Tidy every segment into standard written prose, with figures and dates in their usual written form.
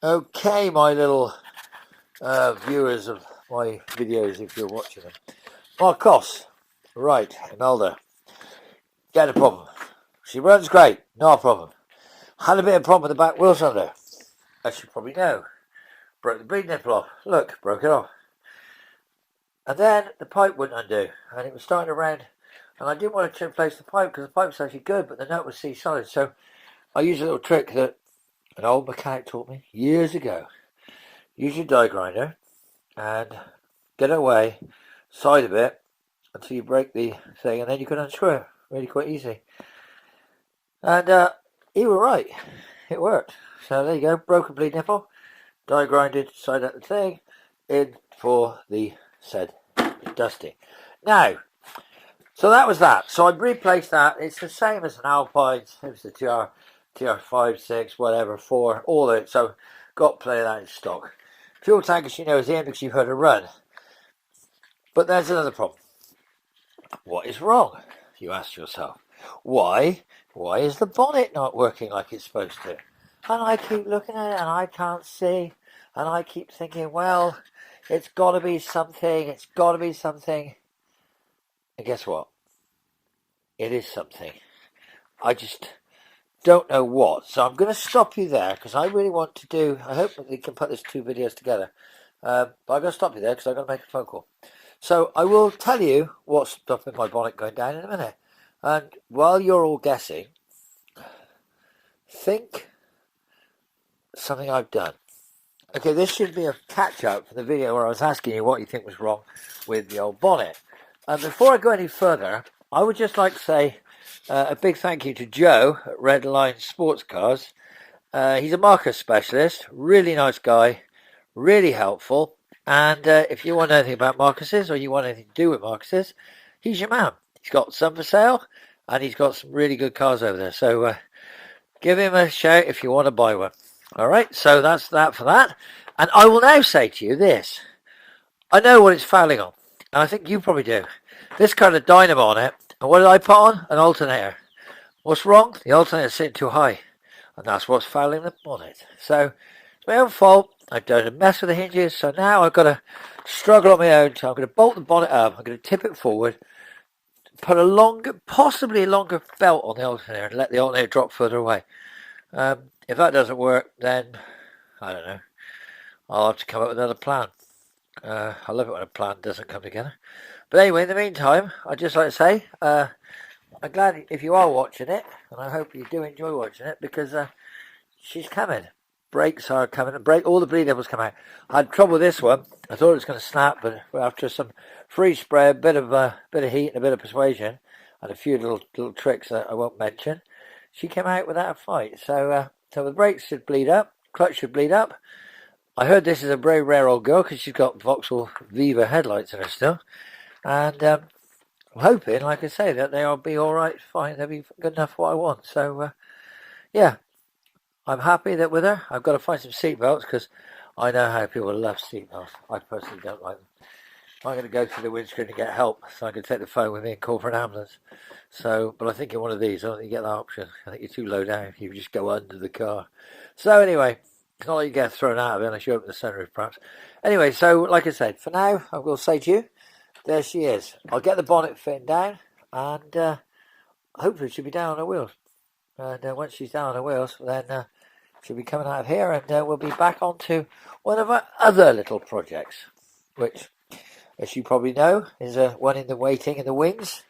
Okay, my little viewers of my videos, if you're watching them. Marcos, right, Imelda, got a problem. She runs great, not a problem. Had a bit of problem with the back wheel cylinder, as you probably know. Broke the bleed nipple off. Look, broke it off. And then the pipe wouldn't undo, and it was starting to round. And I didn't want to replace the pipe because the pipe was actually good, but the nut was C-solid. So I used a little trick that an old mechanic taught me years ago. Use your die grinder and get it away, side of it, until you break the thing, and then you can unscrew it really quite easy. And you were right, it worked. So there you go, broken bleed nipple, die grinded, side out the thing, in for the said dusting. Now, so that was that. So I replaced that. It's the same as an Alpine. It was the TR5, 6, whatever, 4, all of it. So got plenty of that in stock. Fuel tank, as you know, is in because you've heard it run. But there's another problem. What is wrong? You ask yourself. Why is the bonnet not working like it's supposed to? And I keep looking at it and I can't see. And I keep thinking, well, it's got to be something. It's got to be something. And guess what? It is something. I just don't know what. So I'm going to stop you there because I really want to do, I hope that we can put these two videos together. But I'm going to stop you there because I'm going to make a phone call. So I will tell you what's stopping my bonnet going down in a minute. And while you're all guessing, think something I've done. Okay, this should be a catch-up for the video where I was asking you what you think was wrong with the old bonnet. And before I go any further, I would just like to say a big thank you to Joe at Red Line Sports Cars. He's a Marcos specialist, really nice guy, really helpful. And if you want anything about Marcos's or you want anything to do with Marcos's, he's your man. He's got some for sale and he's got some really good cars over there. So give him a shout if you want to buy one. All right, so that's that for that. And I will now say to you this. I know what it's fouling on. And I think you probably do. This kind of dynamo on it. And what did I put on? An alternator. What's wrong? The alternator's sitting too high. And that's what's fouling the bonnet. So it's my own fault. I don't mess with the hinges. So now I've got to struggle on my own. So I'm going to bolt the bonnet up. I'm going to tip it forward. Put a longer, possibly a longer belt on the alternator and let the alternator drop further away. If that doesn't work, then I don't know. I'll have to come up with another plan. I love it when a plan doesn't come together. But anyway, in the meantime, I'd just like to say, I'm glad if you are watching it, and I hope you do enjoy watching it, because she's coming. Brakes are coming, and all the bleed nipples come out. I had trouble with this one. I thought it was going to snap, but after some free spray, a bit of heat and a bit of persuasion, and a few little tricks that I won't mention, she came out without a fight. So the brakes should bleed up, clutch should bleed up. I heard this is a very rare old girl because she's got Vauxhall Viva headlights in her still. And I'm hoping, like I say, that they'll be all right, fine, they'll be good enough for what I want. So, yeah, I'm happy that with her. I've got to find some seatbelts because I know how people love seatbelts. I personally don't like them. I'm going to go through the windscreen to get help so I can take the phone with me and call for an ambulance. So, but I think in one of these, I don't think you get that option. I think you're too low down. You just go under the car. So anyway, it's not like you get thrown out of it unless you open the sunroof, perhaps. Anyway, so like I said, for now, I will say to you, there she is. I'll get the bonnet fitting down, and hopefully she'll be down on her wheels. And once she's down on her wheels, then she'll be coming out of here, and we'll be back onto one of our other little projects, which, as you probably know, is one in the waiting in the wings.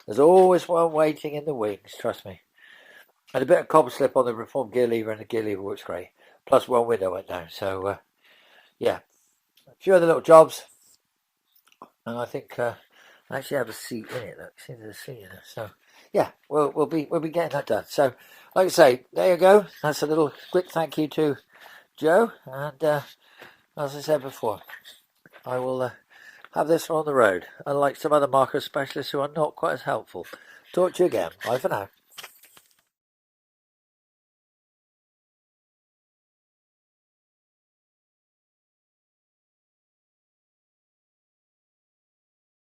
There's always one waiting in the wings, trust me. And a bit of cobble slip on the reformed gear lever, and the gear lever works great. Plus one window went down, so yeah, a few other little jobs, and I think I actually have a seat in it. Look, see, there's a seat in it. So yeah, we'll be getting that done. So like I say, there you go. That's a little quick thank you to Joe, and as I said before, I will have this on the road, unlike some other Marcos specialists who are not quite as helpful. Talk to you again. Bye for now.